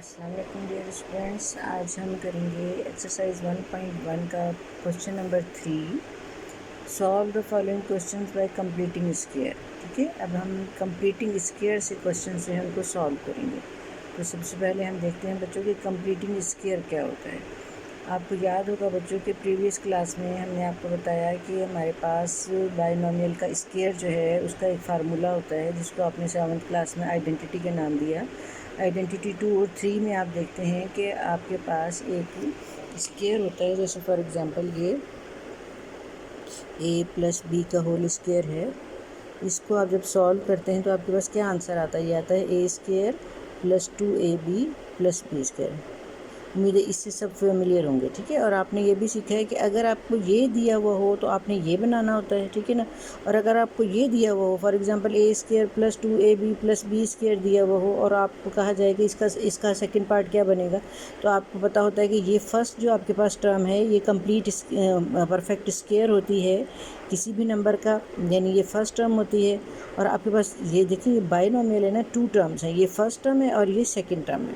अस्सलाम वालेकुम dear students. आज हम करेंगे एक्सरसाइज 1.1 का question number 3। Solve the following questions bye completing square. ठीक है, अब हम कंप्लीटिंग स्क्वायर से क्वेश्चन से हमको सॉल्व करेंगे। तो सबसे पहले हम देखते हैं बच्चों कि कंप्लीटिंग स्क्वायर क्या होता है। आपको याद होगा बच्चों के प्रीवियस क्लास में हमने आपको बताया कि हमारे पास बायनोमियल का स्क्वायर जो है उसका एक फार्मूला होता है जिसको आपने 7th क्लास में आइडेंटिटी का नाम दिया। आइडेंटिटी 2 और 3 में आप देखते हैं कि आपके पास एक स्क्वायर होता है, जैसे फॉर एग्जांपल ये a प्लस बी का होल स्क्वायर है। इसको आप जब सॉल्व करते हैं तो आपके पास क्या आंसर आता है? ये आता है a square plus 2ab plus b square. उम्मीद है इससे सब फेमिलियर होंगे। ठीक है, और आपने ये भी सीखा है कि अगर आपको ये दिया हुआ हो तो आपने ये बनाना होता है। ठीक है ना, और अगर आपको ये दिया हुआ हो for example a square plus 2ab plus b square दिया हुआ हो और आपको कहा जाए कि इसका सेकंड पार्ट क्या बनेगा, तो आपको पता होता है कि ये फर्स्ट जो आपके पास टर्म है ये कंप्लीट परफेक्ट स्क्वायर होती है किसी भी नंबर का, यानी ये फर्स्ट टर्म होती है। और आपके पास ये देखिए ये बायनोमियल है ना, 2 टर्म्स हैं, ये फर्स्ट टर्म है और ये सेकंड टर्म है।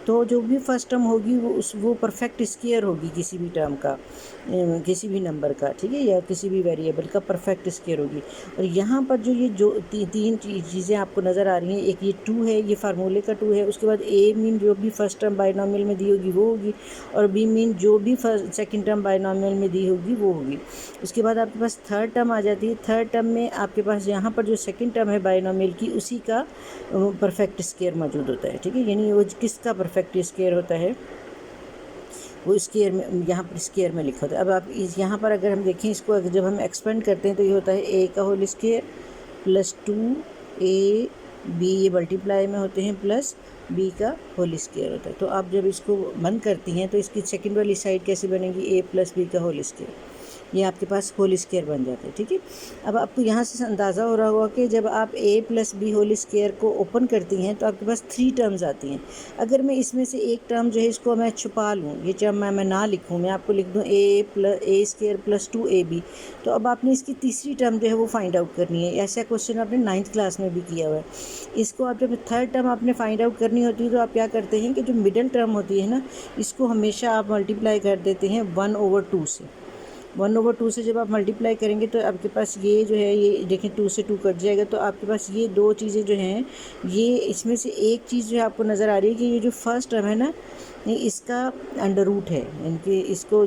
तो जो भी फर्स्ट टर्म होगी वो परफेक्ट स्क्वायर होगी किसी भी टर्म का, किसी भी नंबर का। ठीक है, या किसी भी वेरिएबल का परफेक्ट स्क्वायर होगी। और यहाँ पर जो ये जो तीन चीज़ें आपको नज़र आ रही हैं, एक ये 2 है, ये फार्मूले का 2 है। उसके बाद ए मीन जो भी फर्स्ट टर्म बायनोमियल में दी होगी वो होगी, और बी मीन जो भी सेकंड टर्म बायनोमियल में दी होगी वो होगी। उसके बाद आपके पास थर्ड टर्म आ जाती है। थर्ड टर्म में आपके पास यहाँ पर जो सेकंड टर्म है बायनोमियल की उसी का परफेक्ट स्क्वायर मौजूद होता है। ठीक है, यानी वो किसका परफेक्ट स्क्वायर होता है वो स्क्वायर में, यहाँ पर स्क्वायर में लिखा होता है। अब आप इस यहाँ पर अगर हम देखें इसको, जब हम एक्सपेंड करते हैं तो ये होता है a का होल स्क्वायर प्लस 2ab, ये मल्टीप्लाई में होते हैं, प्लस b का होल स्क्वायर होता है। तो आप जब इसको बंद करती हैं तो इसकी सेकंड वाली साइड कैसे बनेगी? a प्लस बी का होल स्क्वायर, ये आपके पास होल स्क्वायर बन जाता है। ठीक है, अब आपको यहाँ से अंदाज़ा हो रहा होगा कि जब आप a plus b whole square को ओपन करती हैं तो आपके पास 3 टर्म्स आती हैं। अगर मैं इसमें से एक टर्म जो है इसको मैं छुपा लूँ, ये टर्म मैं ना लिखूँ, मैं आपको लिख दूँ a स्क्वायर प्लस 2ab, तो अब आपने इसकी तीसरी टर्म जो है वो फाइंड आउट करनी है। ऐसा क्वेश्चन आपने 9th क्लास में भी किया हुआ है। इसको आप जब थर्ड टर्म आपने फाइंड आउट करनी होती है तो आप क्या करते हैं कि जो मिडल टर्म होती है ना, इसको हमेशा आप मल्टीप्लाई कर देते हैं 1/2 से। 1/2 से जब आप मल्टीप्लाई करेंगे तो आपके पास ये जो है, ये देखें 2 से 2 कट जाएगा, तो आपके पास ये दो चीज़ें जो हैं, ये इसमें से एक चीज़ जो है आपको नज़र आ रही है कि ये जो फर्स्ट टर्म है ना, ये इसका अंडर रूट है, यानी कि इसको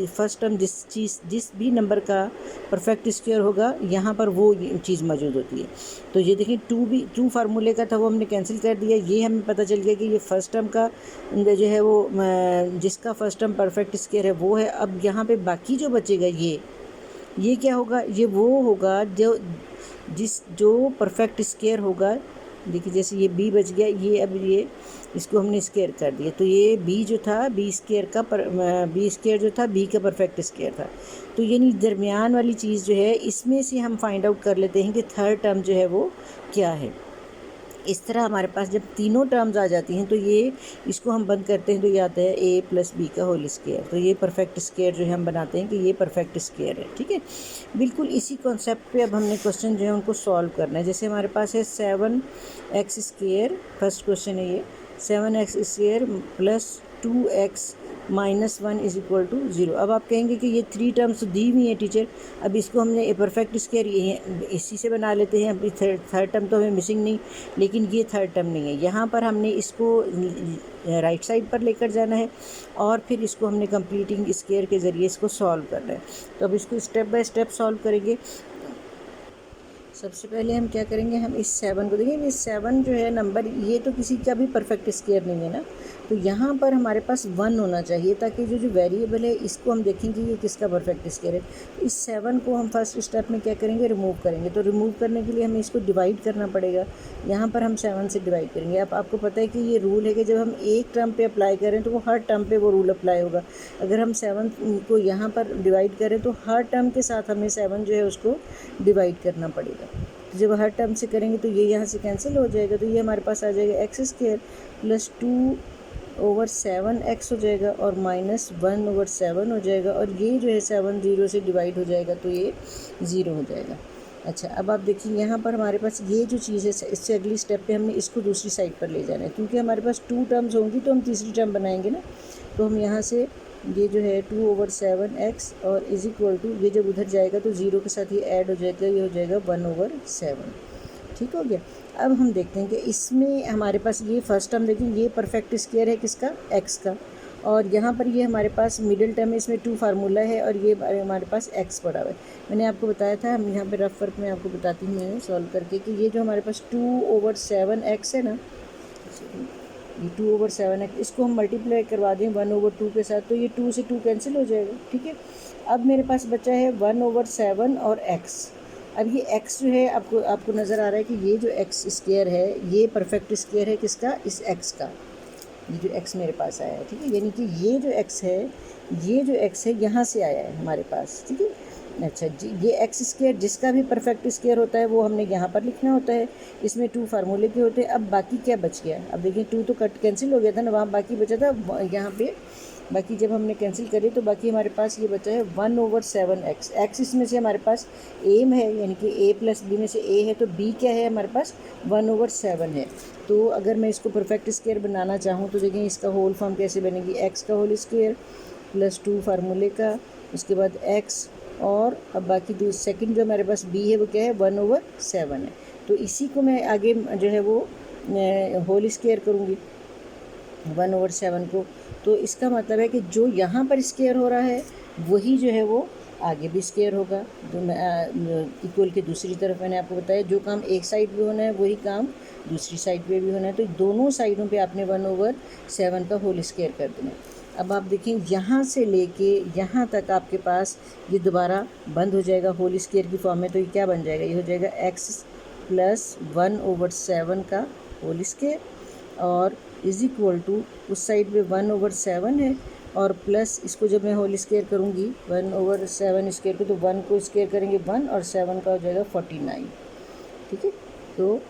फर्स्ट टर्म जिस भी नंबर का परफेक्ट स्क्वायर होगा यहाँ पर वो चीज़ मौजूद होती है। तो ये देखिए 2 फार्मूले का था वो हमने कैंसिल कर दिया। ये हमें पता चल गया कि ये फर्स्ट टर्म का जो है वो जिसका फर्स्ट टर्म परफेक्ट स्क्वायर है वो है। अब यहाँ पे बाकी जो बचेगा ये क्या होगा? ये वो होगा जो परफेक्ट स्क्वायर होगा। देखिए जैसे ये b बच गया, ये अब ये इसको हमने स्क्वायर कर दिया, तो ये b जो था b स्क्वायर जो था b का परफेक्ट स्क्वायर था। तो यानी दरमियान वाली चीज़ जो है इसमें से हम फाइंड आउट कर लेते हैं कि थर्ड टर्म जो है वो क्या है। इस तरह हमारे पास जब तीनों टर्म्स आ जाती हैं तो ये इसको हम बंद करते हैं तो ये आता है a प्लस बी का होल स्क्वायर। तो ये परफेक्ट स्क्वायर जो है हम बनाते हैं कि ये परफेक्ट स्क्वायर है। ठीक है, बिल्कुल इसी कॉन्सेप्ट पे अब हमने क्वेश्चन जो है उनको सॉल्व करना है। जैसे हमारे पास है 7x स्क्वायर, फर्स्ट क्वेश्चन है ये 7x square plus 2x minus 1 is equal to 0। अब आप कहेंगे कि ये 3 टर्म्स दी हुई हैं टीचर, अब इसको हमने ए परफेक्ट स्क्वायर इसी से बना लेते हैं। अभी थर्ड टर्म तो हमें मिसिंग नहीं, लेकिन ये थर्ड टर्म नहीं है। यहाँ पर हमने इसको राइट साइड पर लेकर जाना है और फिर इसको हमने कंप्लीटिंग स्क्वायर के ज़रिए इसको सॉल्व करना है। तो अब इसको स्टेप बाय स्टेप सॉल्व करेंगे। सबसे पहले हम क्या करेंगे, हम इस 7 को देखेंगे। ये 7 जो है नंबर, ये तो किसी का भी परफेक्ट स्क्वायर नहीं है ना, तो यहाँ पर हमारे पास 1 होना चाहिए ताकि जो वेरिएबल है इसको हम देखेंगे ये किसका परफेक्ट स्क्वायर है। तो इस 7 को हम फर्स्ट स्टेप में क्या करेंगे, रिमूव करेंगे। तो रिमूव करने के लिए हमें इसको डिवाइड करना पड़ेगा। यहाँ पर हम 7 से डिवाइड करेंगे। अब आपको पता है कि ये रूल है कि जब हम एक टर्म पे अप्लाई करें तो वो हर टर्म पे वो रूल अप्लाई होगा। अगर हम 7 को यहाँ पर डिवाइड करें तो हर टर्म के साथ हमें 7 जो है उसको डिवाइड करना पड़ेगा। तो जब हर टर्म से करेंगे तो ये यहाँ से कैंसिल हो जाएगा, तो ये हमारे पास आ जाएगा x स्क्वायर प्लस 2/7x हो जाएगा और माइनस 1/7 हो जाएगा, और ये जो है 7 0 से डिवाइड हो जाएगा तो ये 0 हो जाएगा। अच्छा, अब आप देखिए यहाँ पर हमारे पास ये जो चीज़ है, इससे अगली स्टेप पे हमने इसको दूसरी साइड पर ले जाना है, क्योंकि हमारे पास 2 टर्म्स होंगी तो हम तीसरी टर्म बनाएंगे ना। तो हम यहाँ से ये जो है 2/7x और इज इक्वल टू, ये जब उधर जाएगा तो 0 के साथ ये ऐड हो जाएगा, ये हो जाएगा 1/7। ठीक हो गया। अब हम देखते हैं कि इसमें हमारे पास ये फर्स्ट टर्म देखें, ये परफेक्ट स्क्वायर है किसका, एक्स का, और यहाँ पर ये हमारे पास मिडिल टर्म है, इसमें 2 फार्मूला है और ये हमारे पास एक्स पड़ा हुआ है। मैंने आपको बताया था, हम यहाँ पे रफ वर्क में आपको बताती हूँ मैं सॉल्व करके, कि ये जो हमारे पास 2/7x है ना, ये 2/7x, इसको हम मल्टीप्लाई करवा दें 1/2 के साथ, तो ये 2 से 2 कैंसिल हो जाएगा। ठीक है, अब मेरे पास बचा है 1/7 और x। अब ये x जो है, आपको नज़र आ रहा है कि ये जो x स्क्वायर है, ये परफेक्ट स्क्वायर है किसका, इस x का, ये जो x मेरे पास आया है। ठीक है, यानी कि ये जो x है, ये जो x है यहाँ से आया है हमारे पास। ठीक है, अच्छा जी, ये एक्स स्क्वायर जिसका भी परफेक्ट स्क्वायर होता है वो हमने यहाँ पर लिखना होता है। इसमें 2 फार्मूले के होते हैं। अब बाकी क्या बच गया, अब देखिए 2 तो कट कैंसिल हो गया था ना, वहाँ बाकी बचा था यहाँ पे, बाकी जब हमने कैंसिल करी तो बाकी हमारे पास ये बचा है 1/7x। एक्स इसमें से हमारे पास एम है, यानी कि a + b में से a है, तो b क्या है हमारे पास 1/7 है। तो अगर मैं इसको परफेक्ट स्क्वायर बनाना चाहूँ तो देखिए इसका होल फॉर्म कैसे बनेगी, x का होल स्क्वायर + 2 फार्मूले का, उसके बाद x, और अब बाकी सेकंड जो हमारे पास b है वो क्या है 1/7 है। तो इसी को मैं आगे जो है वो होल स्क्वायर करूँगी 1/7 को। तो इसका मतलब है कि जो यहाँ पर स्क्वायर हो रहा है वही जो है वो आगे भी स्क्वायर होगा, जो इक्वल के दूसरी तरफ। मैंने आपको बताया जो काम एक साइड पे होना है वही काम दूसरी साइड पे भी होना है, तो दोनों साइडों पे आपने 1/7 का होल स्क्वायर कर देना। अब आप देखें यहाँ से लेके यहाँ तक आपके पास ये दोबारा बंद हो जाएगा होल स्क्वायर की फॉर्म में, तो ये क्या बन जाएगा, ये हो जाएगा x + 1/7 का होल स्क्वायर, और इज इक्वल टू उस साइड पे 1/7 है, और प्लस इसको जब मैं होल स्क्वायर करूँगी 1/7 स्क्वायर को, तो 1 को स्क्वायर करेंगे 1 और 7 का हो जाएगा 49। ठीक है, तो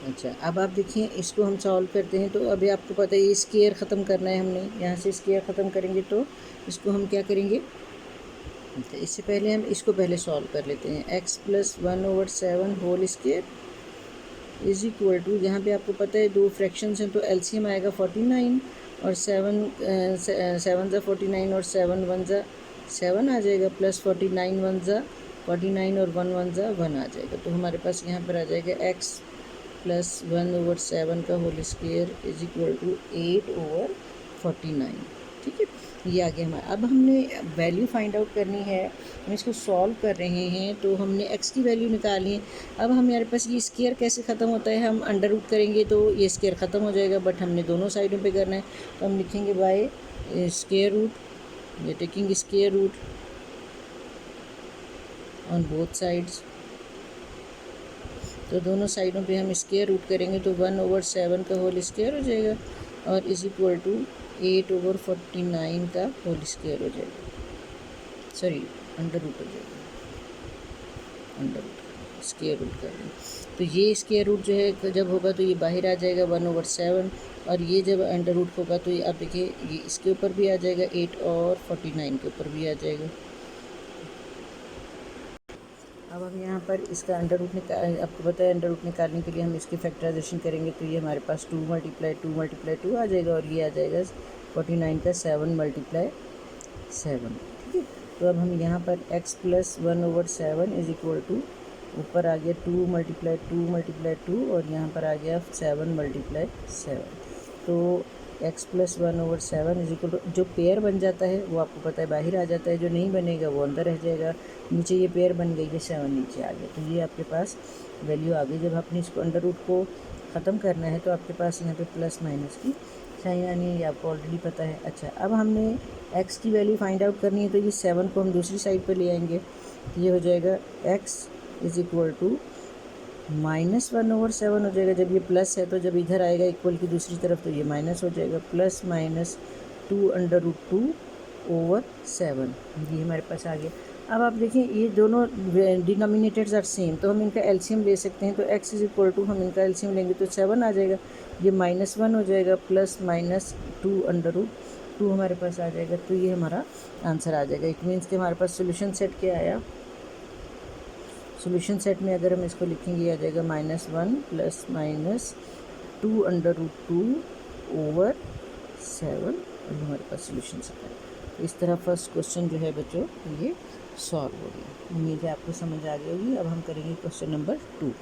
अच्छा अब आप देखिए इसको हम सॉल्व करते हैं। तो अभी आपको पता है ये स्क्वायर ख़त्म करना है हमने, यहाँ से स्क्वायर ख़त्म करेंगे तो इसको हम क्या करेंगे, तो इससे पहले हम इसको पहले सॉल्व कर लेते हैं। x + 1/7 whole square is equal to, यहाँ पे आपको पता है 2 फ्रैक्शंस हैं तो एलसीएम आएगा 49, और 7 × 49 और 7 × 7 आ जाएगा, प्लस 49 × 49 और 1 × 1 आ जाएगा। तो हमारे पास यहाँ पर आ जाएगा x + 1/7 का whole square is equal to 8/49। ठीक है, ये आ गया हमारा। अब हमने वैल्यू फाइंड आउट करनी है, हम इसको सॉल्व कर रहे हैं, तो हमने x की वैल्यू निकाली है। अब हमारे पास ये स्क्वायर कैसे ख़त्म होता है, हम अंडर रूट करेंगे तो ये स्क्वायर ख़त्म हो जाएगा, बट हमने दोनों साइडों पे करना है, तो हम लिखेंगे बाय स्क्वायर रूट, ये taking square root on both sides. तो दोनों साइडों पे हम स्क्वायर रूट करेंगे तो 1/7 का होल स्क्वायर हो जाएगा, और इज इक्वल टू 8/49 का होल स्क्वायर हो जाएगा, सॉरी अंडर रूट हो जाएगा, अंडर रूट स्क्वायर रूट कर देंगे। तो ये स्क्वायर रूट जो है जब होगा तो ये बाहर आ जाएगा 1/7, और ये जब अंडर रूट होगा तो ये आप देखिए ये इसके ऊपर भी आ जाएगा 8 और 49 के ऊपर भी आ जाएगा। अब हम यहाँ पर इसका अंडर रूट आपको पता है अंडर रूट निकालने के लिए हम इसकी फैक्टराइजेशन करेंगे, तो ये हमारे पास 2 × 2 × 2 आ जाएगा, और ये आ जाएगा 49 का 7 × 7। ठीक है, तो अब हम यहाँ पर x + 1/7 इज इक्वल टू, ऊपर आ गया 2 × 2 × 2 और यहाँ पर आ गया 7 × 7। तो x + 1/7 इज इक्वल टू, जो पेयर बन जाता है वो आपको पता है बाहर आ जाता है, जो नहीं बनेगा वो अंदर रह जाएगा। नीचे ये पेयर बन गई है 7 नीचे आ गया, तो ये आपके पास वैल्यू आ गई। जब आपने इसको अंडर रूट को ख़त्म करना है तो आपके पास यहाँ पे प्लस माइनस की साइन आनी है, ये आपको ऑलरेडी पता है। अच्छा, अब हमने x की वैल्यू फाइंड आउट करनी है, तो ये 7 को हम दूसरी साइड पर ले आएंगे, तो ये हो जाएगा x इज इक्वल टू -1/7 हो जाएगा। जब ये प्लस है तो जब इधर आएगा इक्वल की दूसरी तरफ तो ये माइनस हो जाएगा, प्लस माइनस 2√2/7, ये हमारे पास आ गया। अब आप देखिए ये दोनों डिनोमिनेटर्स आर सेम, तो हम इनका एलसीएम ले सकते हैं। तो x इज इक्वल टू, हम इनका एलसीएम लेंगे तो 7 आ जाएगा, ये -1 हो जाएगा, प्लस माइनस 2√2 हमारे पास आ जाएगा। तो ये हमारा आंसर आ जाएगा। इट मीन्स कि हमारे पास सोल्यूशन सेट क्या आया, सॉल्यूशन सेट में अगर हम इसको लिखेंगे ये आ जाएगा -1 प्लस माइनस 2√2/7 और हमारे पास सॉल्यूशन सेट है। तो इस तरह फर्स्ट क्वेश्चन जो है बच्चों ये सॉल्व हो गया। उम्मीद है आपको समझ आ गई होगी। अब हम करेंगे क्वेश्चन नंबर 2।